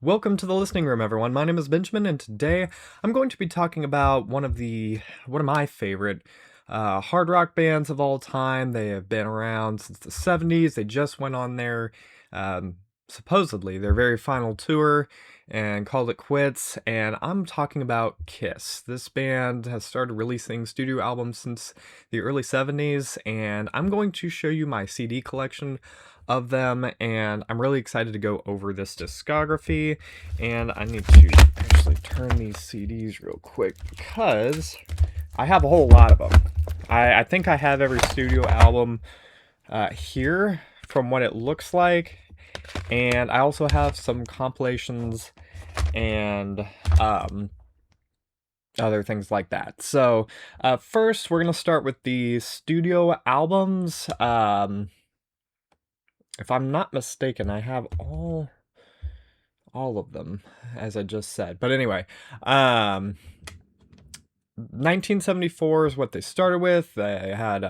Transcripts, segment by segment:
Welcome to the listening room, everyone. My name is Benjamin, and today I'm going to be talking about one of my favorite hard rock bands of all time. They have been around since the '70s. They just went on their um, supposedly their very final tour and called it quits. And I'm talking about Kiss. This band has started releasing studio albums since the early '70s, and I'm going to show you my CD collection of them, and I'm really excited to go over this discography. And I need to actually turn these CDs real quick because I have a whole lot of them. I think I have every studio album here from what it looks like, and I also have some compilations and other things like that. So first, we're gonna start with the studio albums. If I'm not mistaken, I have all of them, as I just said. But anyway, 1974 is what they started with. They had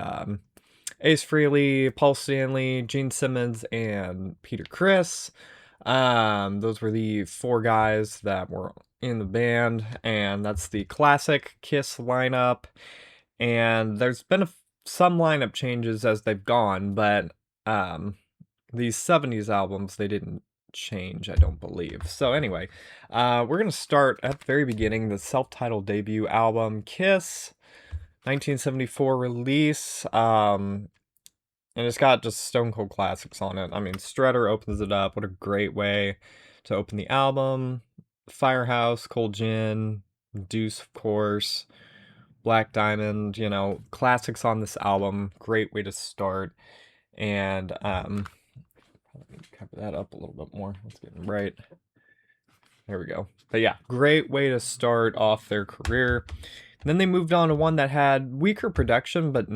Ace Frehley, Paul Stanley, Gene Simmons, and Peter Criss. Those were the four guys that were in the band, and that's the classic Kiss lineup. And there's been some lineup changes as they've gone, but these '70s albums, they didn't change, I don't believe. So anyway, we're gonna start at the very beginning, the self-titled debut album, Kiss, 1974 release. And it's got just stone cold classics on it. I mean, Strutter opens it up. What a great way to open the album. Firehouse, Cold Gin, Deuce, of course, Black Diamond, classics on this album. Great way to start. And let me cover that up a little bit more. Let's get it right. There we go. But yeah, great way to start off their career. Then they moved on to one that had weaker production, but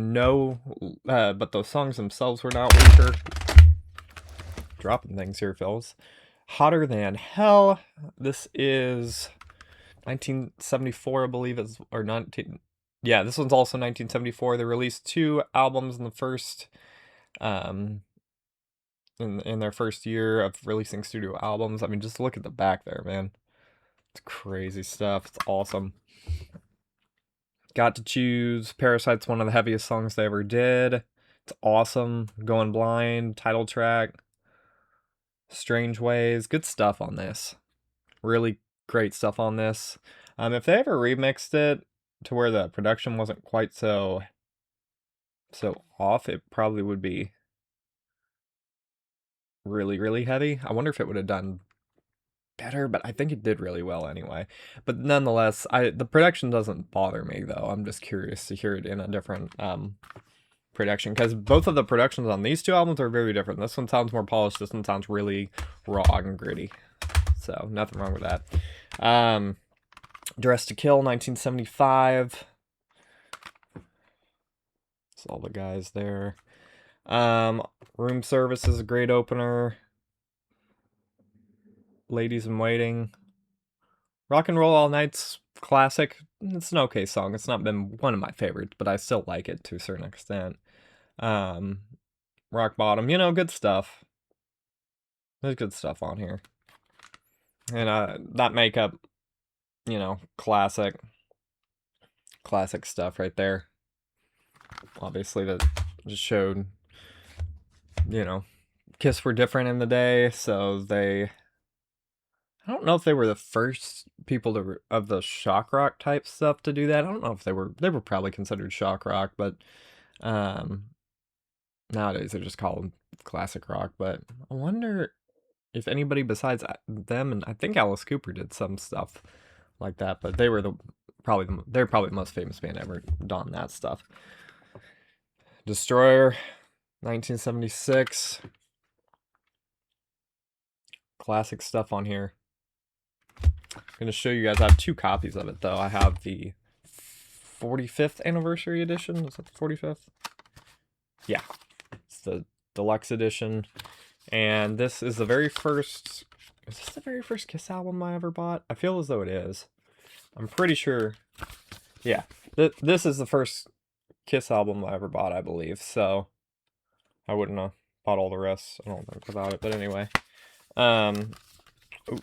but those songs themselves were not weaker. Dropping things here, fellas. Hotter Than Hell. This is 1974, I believe, or 19. Yeah, this one's also 1974. They released two albums in the first, in their first year of releasing studio albums. I mean, just look at the back there, man. It's crazy stuff. It's awesome. Got to Choose. Parasite's one of the heaviest songs they ever did. It's awesome. Going Blind, title track. Strange Ways. Good stuff on this. Really great stuff on this. If they ever remixed it to where the production wasn't quite so off, it probably would be really, really heavy. I wonder if it would have done better, but I think it did really well anyway. But nonetheless, the production doesn't bother me though. I'm just curious to hear it in a different production, because both of the productions on these two albums are very different. This one sounds more polished. This one sounds really raw and gritty. So nothing wrong with that. Dressed to Kill, 1975. It's all the guys there. Room Service is a great opener. Ladies in Waiting. Rock and Roll All Night's classic. It's an okay song. It's not been one of my favorites, but I still like it to a certain extent. Rock Bottom, good stuff. There's good stuff on here. And that makeup, classic stuff right there. Obviously that just showed, Kiss were different in the day, so I don't know if they were the first people of the shock rock type stuff to do that. I don't know if they were probably considered shock rock, but nowadays they're just called classic rock. But I wonder if anybody besides them, and I think Alice Cooper did some stuff like that, but they're probably the most famous band ever done that stuff. Destroyer, 1976. Classic stuff on here. I'm going to show you guys. I have two copies of it, though. I have the 45th anniversary edition. Is that the 45th? Yeah. It's the deluxe edition. And this is the very first... Is this the very first Kiss album I ever bought? I feel as though it is. I'm pretty sure... Yeah. This is the first Kiss album I ever bought, I believe. So, I wouldn't have bought all the rest. I don't think about it. But anyway. Ooh.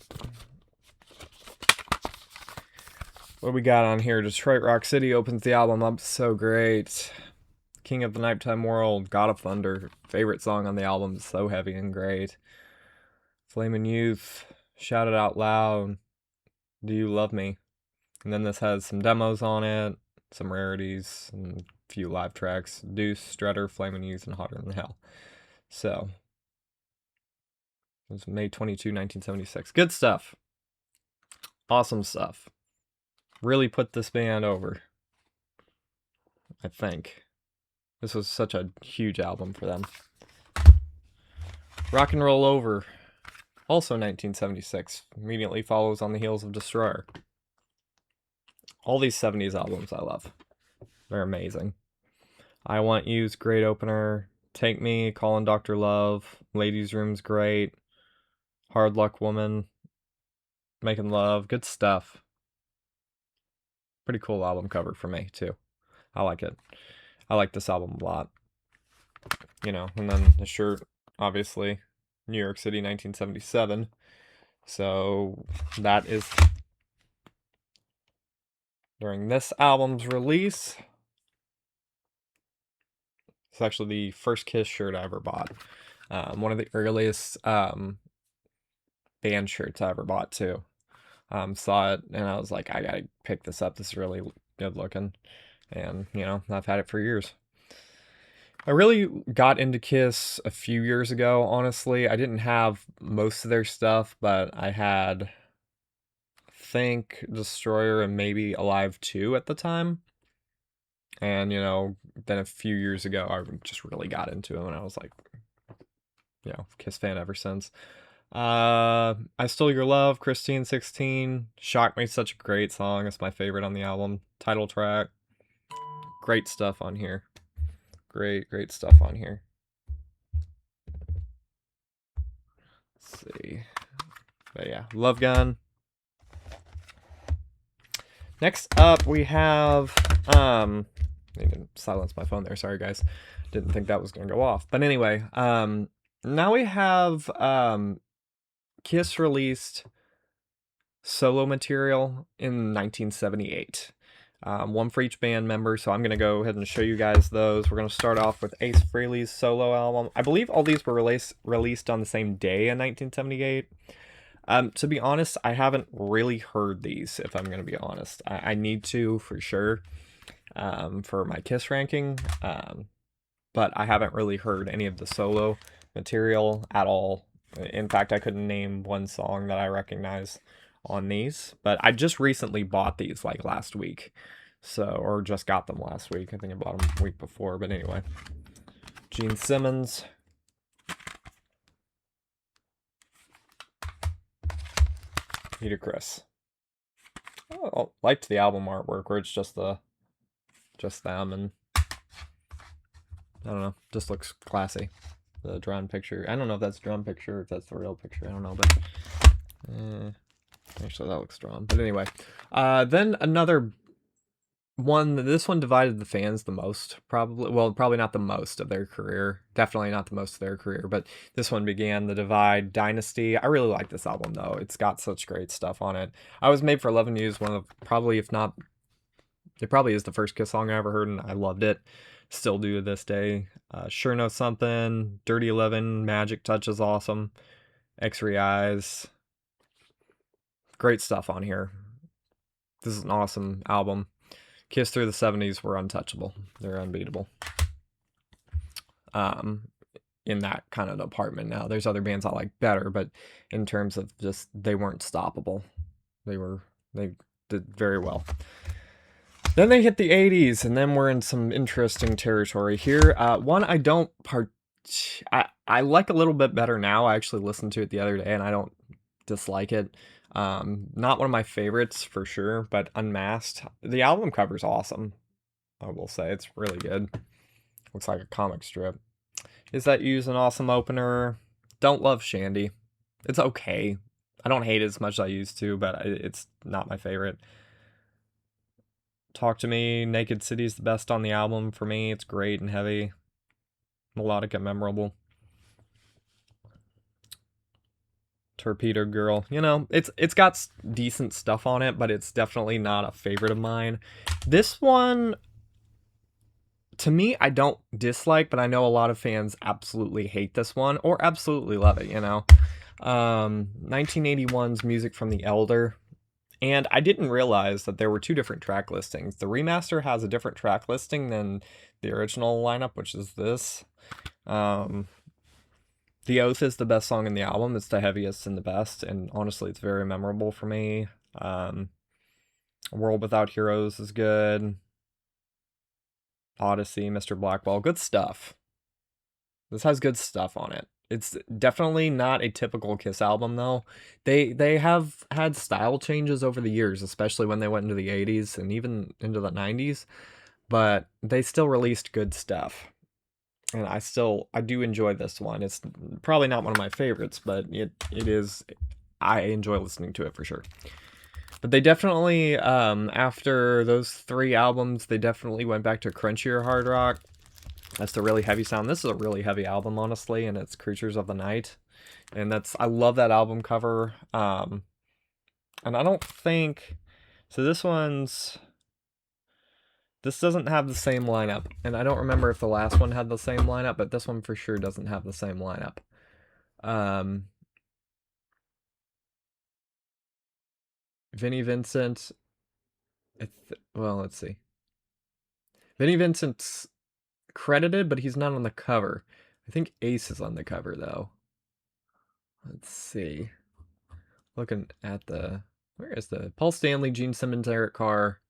What we got on here? Detroit Rock City opens the album up so great. King of the Nighttime World, God of Thunder, favorite song on the album, so heavy and great. Flamin' Youth, Shout It Out Loud, Do You Love Me? And then this has some demos on it, some rarities, and a few live tracks. Deuce, Strutter, Flamin' Youth, and Hotter Than Hell. So, it was May 22, 1976. Good stuff. Awesome stuff. Really put this band over, I think. This was such a huge album for them. Rock and Roll Over, also 1976. Immediately follows on the heels of Destroyer. All these 70s albums I love. They're amazing. I Want You's great opener. Take Me, Callin' Dr. Love, Ladies' Room's great. Hard Luck Woman, Making Love, good stuff. Pretty cool album cover for me, too. I like it. I like this album a lot. You know, and then the shirt, obviously, New York City, 1977. So, that is during this album's release. It's actually the first Kiss shirt I ever bought. One of the earliest band shirts I ever bought, too. Saw it, and I was like, I gotta pick this up. This is really good looking. And, you know, I've had it for years. I really got into Kiss a few years ago, honestly. I didn't have most of their stuff, but I had, I think, Destroyer and maybe Alive 2 at the time. And, you know, then a few years ago, I just really got into them, and I was like, you know, Kiss fan ever since. I Stole Your Love, Christine 16, Shock Me, such a great song. It's my favorite on the album. Title track. Great stuff on here. Great stuff on here. Let's see. But yeah, Love Gun. Next up, we have, I need to silence my phone there. Sorry, guys. Didn't think that was going to go off. But anyway, now we have, Kiss released solo material in 1978. One for each band member, so I'm going to go ahead and show you guys those. We're going to start off with Ace Frehley's solo album. I believe all these were released on the same day in 1978. To be honest, I haven't really heard these, if I'm going to be honest. I need to, for sure, for my Kiss ranking, but I haven't really heard any of the solo material at all. In fact, I couldn't name one song that I recognize on these, but I just recently bought these like last week, so, or just got them last week. I think I bought them a week before, but anyway. Gene Simmons, Peter Criss. Oh, I liked the album artwork where it's just them, and I don't know, just looks classy. The drawn picture, I don't know if that's a drawn picture or if that's the real picture, I don't know, but actually, that looks strong. But anyway, then another one. This one divided the fans the most, probably. Well, probably not the most of their career. Definitely not the most of their career. But this one began the divide. Dynasty. I really like this album, though. It's got such great stuff on it. I Was Made for Loving You is one of, probably, if not, it probably is the first Kiss song I ever heard, and I loved it. Still do to this day. Sure Know Something. Dirty 11. Magic Touch is awesome. X-Ray Eyes. Great stuff on here. This is an awesome album. Kiss through the 70s were untouchable. They're unbeatable. In that kind of department now. There's other bands I like better, but in terms of just, they weren't stoppable. They did very well. Then they hit the 80s, and then we're in some interesting territory here. One I don't I like a little bit better now. I actually listened to it the other day, and I don't dislike it. Not one of my favorites for sure, but Unmasked. The album cover's awesome. I will say it's really good. Looks like a comic strip. Is That You's an awesome opener. Don't love Shandy. It's okay. I don't hate it as much as I used to, but it's not my favorite. Talk to Me. Naked City's the best on the album for me. It's great and heavy. Melodic and memorable. Torpedo Girl. You know, it's got decent stuff on it, but it's definitely not a favorite of mine. This one, to me, I don't dislike, but I know a lot of fans absolutely hate this one or absolutely love it, you know. 1981's Music from the Elder. And I didn't realize that there were two different track listings. The remaster has a different track listing than the original lineup, which is this. The Oath is the best song in the album. It's the heaviest and the best, and honestly, it's very memorable for me. World Without Heroes is good. Odyssey, Mr. Blackwell, good stuff. This has good stuff on it. It's definitely not a typical Kiss album, though. They have had style changes over the years, especially when they went into the 80s and even into the 90s, but they still released good stuff. And I do enjoy this one. It's probably not one of my favorites, but it is, I enjoy listening to it for sure. But they definitely, after those 3 albums, they definitely went back to crunchier hard rock. That's the really heavy sound. This is a really heavy album, honestly, and it's Creatures of the Night. And I love that album cover. And I don't think, so this doesn't have the same lineup. And I don't remember if the last one had the same lineup, but this one for sure doesn't have the same lineup. Vinnie Vincent, well, let's see. Vinnie Vincent's credited, but he's not on the cover. I think Ace is on the cover, though. Let's see. Looking at where is the Paul Stanley, Gene Simmons, Eric Carr.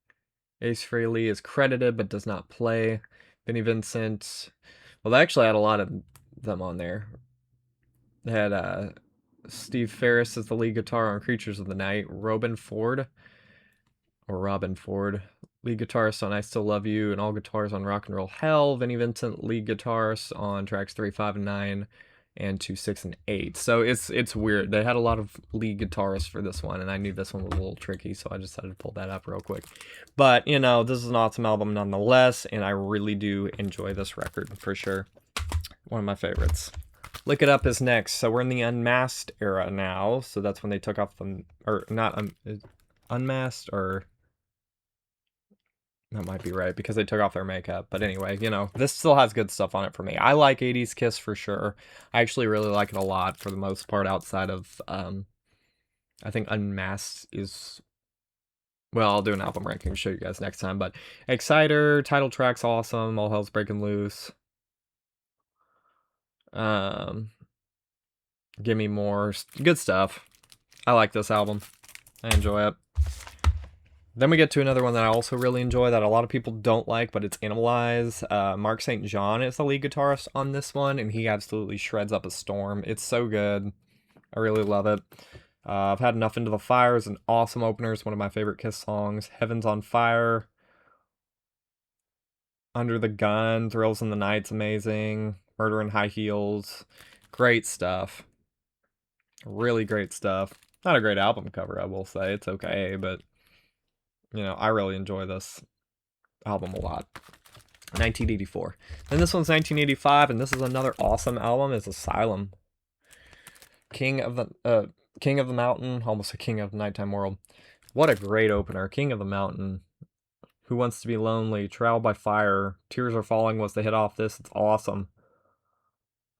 Ace Frehley is credited but does not play. Vinnie Vincent, well, they actually had a lot of them on there. They had Steve Ferris as the lead guitar on Creatures of the Night. Robin Ford, lead guitarist on I Still Love You, and all guitars on Rock and Roll Hell. Vinnie Vincent, lead guitarist on tracks 3, 5, and 9, and 2, 6, and 8. So it's weird. They had a lot of lead guitarists for this one, and I knew this one was a little tricky, so I decided to pull that up real quick. But, you know, this is an awesome album nonetheless, and I really do enjoy this record for sure. One of my favorites. Lick It Up is next. So we're in the Unmasked era now. So that's when they took off the, or not Unmasked, or that might be right, because they took off their makeup. But anyway, you know, this still has good stuff on it for me. I like 80s Kiss for sure. I actually really like it a lot for the most part, outside of, I think Unmasked is, well, I'll do an album ranking to show you guys next time. But Exciter, title track's awesome. All Hell's Breaking Loose. Give Me More. Good stuff. I like this album. I enjoy it. Then we get to another one that I also really enjoy that a lot of people don't like, but it's Animalize. Mark St. John is the lead guitarist on this one, and he absolutely shreds up a storm. It's so good. I really love it. I've Had Enough Into the Fire is an awesome opener. It's one of my favorite Kiss songs. Heaven's on Fire. Under the Gun. Thrills in the Night's amazing. Murder in High Heels. Great stuff. Really great stuff. Not a great album cover, I will say. It's okay, but, you know, I really enjoy this album a lot. 1984. Then this one's 1985, and this is another awesome album. It's Asylum. King of the Mountain, almost a King of the Nighttime World. What a great opener. King of the Mountain. Who Wants to Be Lonely? Trial by Fire. Tears Are Falling was the hit off this. It's awesome.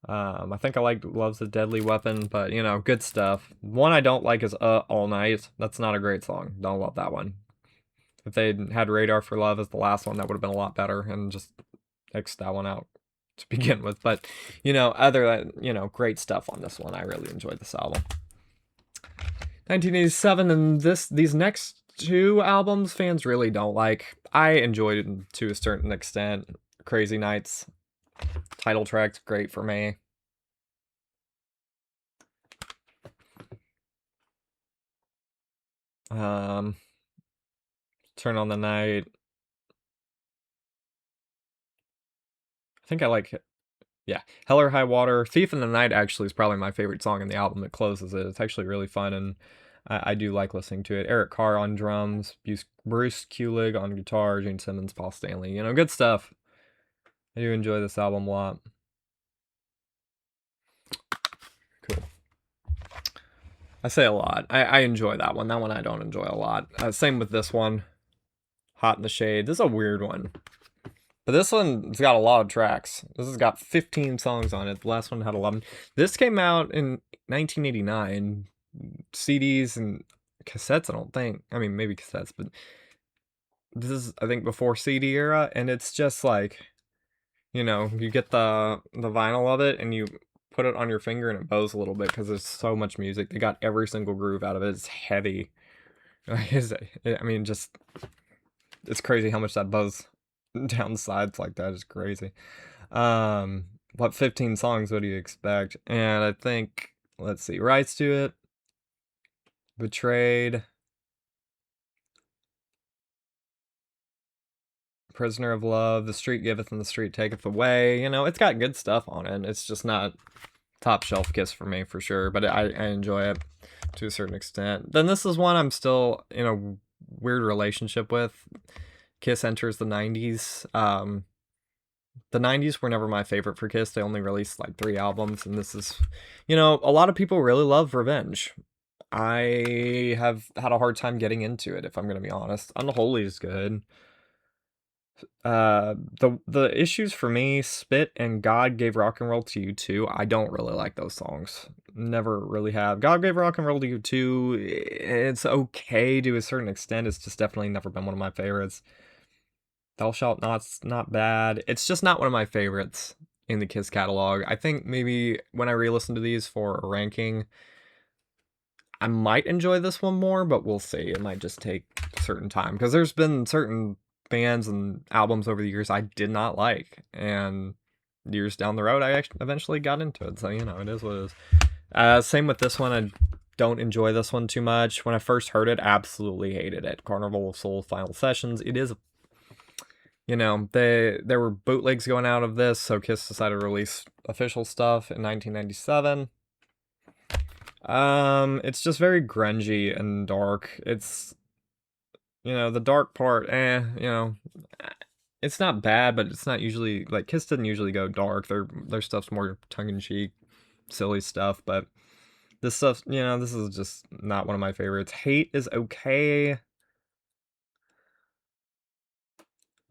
I think I like Love's a Deadly Weapon, but, you know, good stuff. One I don't like is All Night. That's not a great song. Don't love that one. If they had Radar for Love as the last one, that would have been a lot better, and just X that one out to begin with. But, you know, other than, you know, great stuff on this one. I really enjoyed this album. 1987, and these next 2 albums fans really don't like. I enjoyed it to a certain extent. Crazy Nights. Title track's great for me. Turn on the Night. I think I like it. Yeah. Hell or High Water. Thief in the Night actually is probably my favorite song in the album that closes it. It's actually really fun, and I do like listening to it. Eric Carr on drums. Bruce Kulig on guitar. Gene Simmons, Paul Stanley. You know, good stuff. I do enjoy this album a lot. Cool. I say a lot. I enjoy that one. That one I don't enjoy a lot. Same with this one. Hot in the Shade. This is a weird one. But this one's got a lot of tracks. This has got 15 songs on it. The last one had 11. This came out in 1989. CDs and cassettes, I don't think. I mean, maybe cassettes, but this is, I think, before CD era. And it's just like, you know, you get the vinyl of it and you put it on your finger and it bows a little bit because there's so much music. They got every single groove out of it. It's heavy. I mean, just, it's crazy how much that bows down the sides like that is crazy. What 15 songs, what do you expect? And I think, let's see, Rights to It, Betrayed, Prisoner of Love, The Street Giveth and the Street Taketh Away. You know, it's got good stuff on it. It's just not top shelf Kiss for me for sure, but I enjoy it to a certain extent. Then this is one I'm still in a weird relationship with. Kiss enters the 90s. The 90s were never my favorite for Kiss. They only released like 3 albums, and this is, you know, a lot of people really love Revenge. I have had a hard time getting into it, if I'm gonna be honest. Unholy is good. The issues for me, Spit and God Gave Rock and Roll to You Too. I don't really like those songs. Never really have. God Gave Rock and Roll to You Too. It's okay to a certain extent. It's just definitely never been one of my favorites. Thou Shalt Not's not bad. It's just not one of my favorites in the Kiss catalog. I think maybe when I re-listen to these for a ranking, I might enjoy this one more, but we'll see. It might just take a certain time because there's been certain bands and albums over the years I did not like, and years down the road I eventually got into it. So, you know, it is what it is. Same with this one. I don't enjoy this one too much. When I first heard it, absolutely hated it. Carnival of Souls Final Sessions. It is, you know, there were bootlegs going out of this, so Kiss decided to release official stuff in 1997. It's just very grungy and dark. It's, you know, the dark part, you know, it's not bad, but it's not usually, like, Kiss didn't usually go dark. Their stuff's more tongue-in-cheek, silly stuff, but this stuff, you know, this is just not one of my favorites. Hate is okay.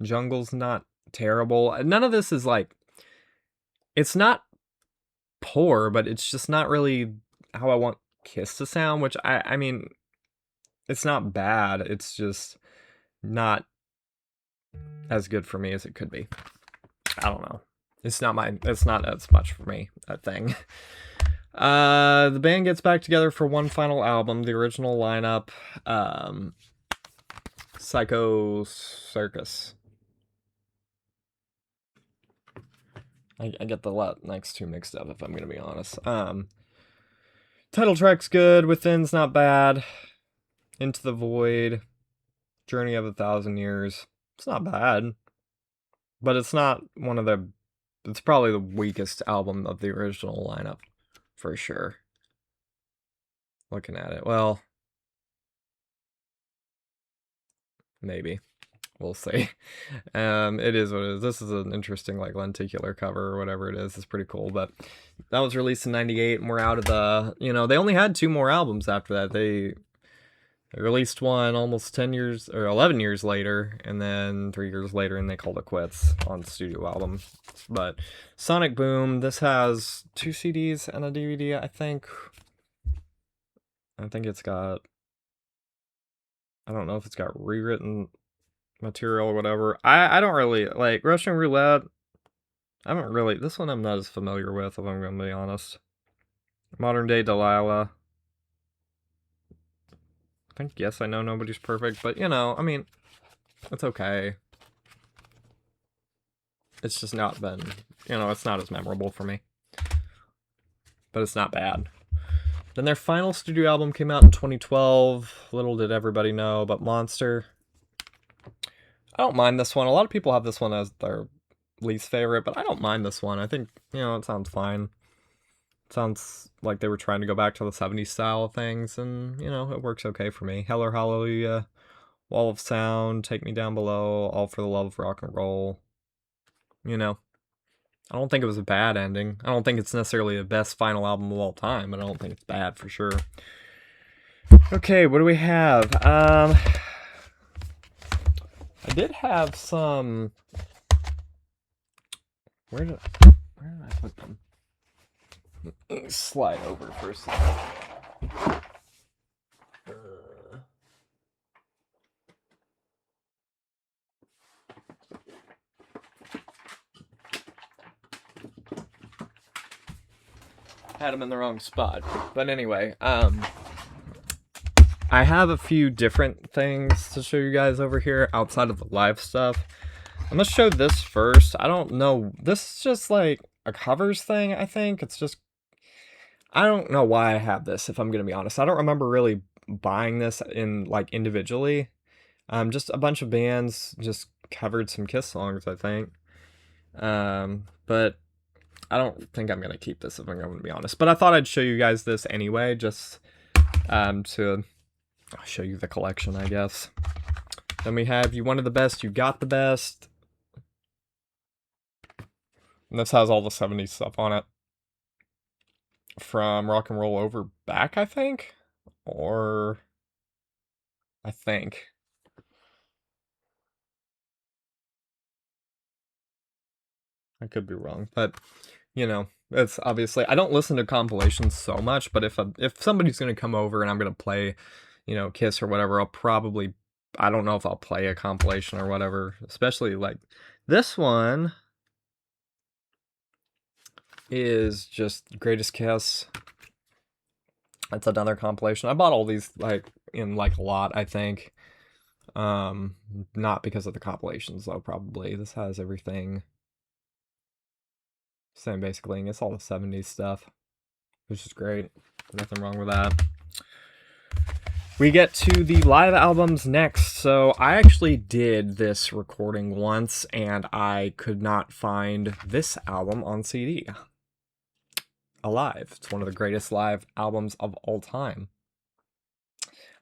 Jungle's not terrible. None of this is, like, it's not poor, but it's just not really how I want Kiss to sound, which I mean, it's not bad. It's just not as good for me as it could be. I don't know. It's not as much for me, that thing. The band gets back together for one final album, the original lineup, Psycho Circus. I get the next two mixed up, if I'm gonna be honest. Title track's good, Within's not bad, Into the Void, Journey of 1,000 Years. It's not bad, but it's not one of the, it's probably the weakest album of the original lineup, for sure. Looking at it, well, maybe. We'll see. It is what it is. This is an interesting, like, lenticular cover or whatever it is. It's pretty cool, but that was released in 98, and we're out of the, you know, they only had 2 more albums after that. They released one almost 10 years, or 11 years later, and then 3 years later, and they called it quits on the studio album. But Sonic Boom, this has 2 CDs and a DVD, I think. I think it's got, I don't know if it's got rewritten material or whatever. I don't really like Russian Roulette. I don't really, this one I'm not as familiar with, if I'm gonna be honest. Modern Day Delilah. I think, yes, I know Nobody's Perfect, but, you know, I mean, it's okay. It's just not been, you know, it's not as memorable for me, but it's not bad. Then their final studio album came out in 2012. Little did everybody know, but Monster. I don't mind this one. A lot of people have this one as their least favorite, but I don't mind this one. I think, you know, it sounds fine. It sounds like they were trying to go back to the 70s style of things, and, you know, it works okay for me. Hell or Hallelujah, Wall of Sound, Take Me Down Below, All for the Love of Rock and Roll. You know, I don't think it was a bad ending. I don't think it's necessarily the best final album of all time, but I don't think it's bad for sure. Okay, what do we have? I did have some. Where did I put them? Let me slide over for a second. Had them in the wrong spot. But anyway, I have a few different things to show you guys over here outside of the live stuff. I'm gonna show this first. I don't know. This is just like a covers thing, I think. It's just, I don't know why I have this, if I'm gonna be honest. I don't remember really buying this in like individually. Just a bunch of bands just covered some Kiss songs, I think. But I don't think I'm gonna keep this, if I'm gonna be honest. But I thought I'd show you guys this anyway, just to show you the collection, I guess. Then we have You Wanted the Best, You Got the Best. And this has all the 70s stuff on it. From Rock and Roll Over Back, I think? Or I think. I could be wrong, but you know, it's obviously, I don't listen to compilations so much, but if somebody's gonna come over and I'm gonna play, you know, Kiss or whatever, I'll probably, I don't know if I'll play a compilation or whatever, especially like this one is just Greatest Kiss. That's another compilation. I bought all these like in like a lot, I think. Not because of the compilations though, probably. This has everything. Same basically, it's all the 70s stuff, which is great. Nothing wrong with that. We get to the live albums next. So I actually did this recording once and I could not find this album on CD. Alive. It's one of the greatest live albums of all time.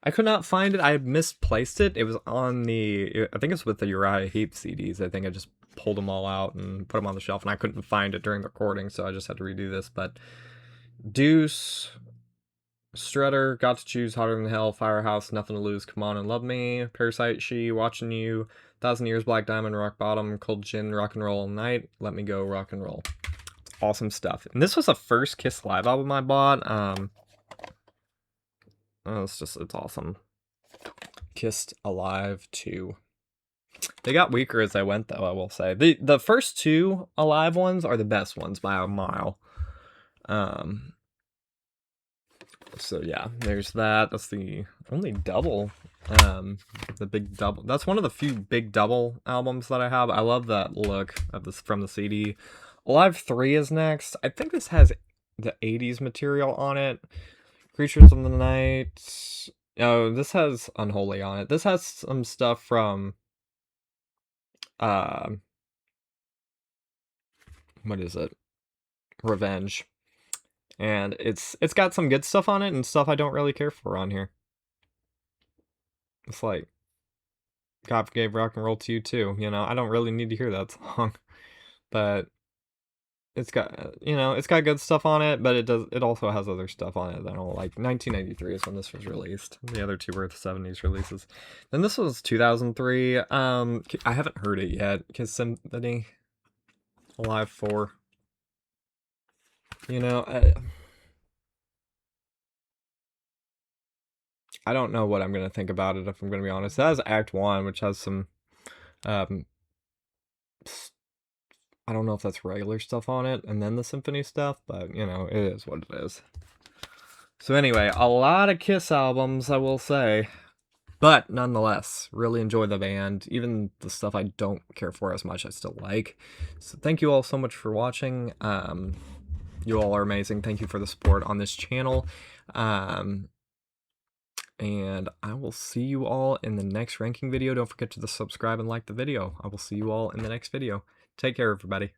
I could not find it. I had misplaced it. It was on the, I think it's with the Uriah Heep CDs. I think I just pulled them all out and put them on the shelf and I couldn't find it during the recording, so I just had to redo this. But Deuce, Strutter, Got to Choose, Hotter Than Hell, Firehouse, Nothing to Lose, Come On and Love Me, Parasite, She, Watching You, 1,000 Years, Black Diamond, Rock Bottom, Cold Gin, Rock and Roll All Night, Let Me Go, Rock and Roll. Awesome stuff. And this was the first Kiss live album I bought. It's awesome. Kissed Alive 2. They got weaker as I went, though, I will say. The first two Alive ones are the best ones by a mile. So yeah, there's that. That's the only double, the big double. That's one of the few big double albums that I have. I love that look of this from the CD. Alive 3 is next. I think this has the 80s material on it. Creatures of the Night. Oh, this has Unholy on it. This has some stuff from, what is it? Revenge. And it's got some good stuff on it and stuff I don't really care for on here. It's like, God gave rock and roll to you too, you know, I don't really need to hear that song. But it's got, you know, it's got good stuff on it, but it also has other stuff on it that I don't like. 1993 is when this was released. The other two were the 70s releases. Then this was 2003. I haven't heard it yet. Kiss Symphony, Alive 4. You know, I don't know what I'm gonna think about it, if I'm gonna be honest. That has Act 1, which has some, I don't know if that's regular stuff on it, and then the symphony stuff, but, you know, it is what it is. So anyway, a lot of Kiss albums, I will say. But nonetheless, really enjoy the band. Even the stuff I don't care for as much, I still like. So thank you all so much for watching. You all are amazing. Thank you for the support on this channel. And I will see you all in the next ranking video. Don't forget to subscribe and like the video. I will see you all in the next video. Take care, everybody.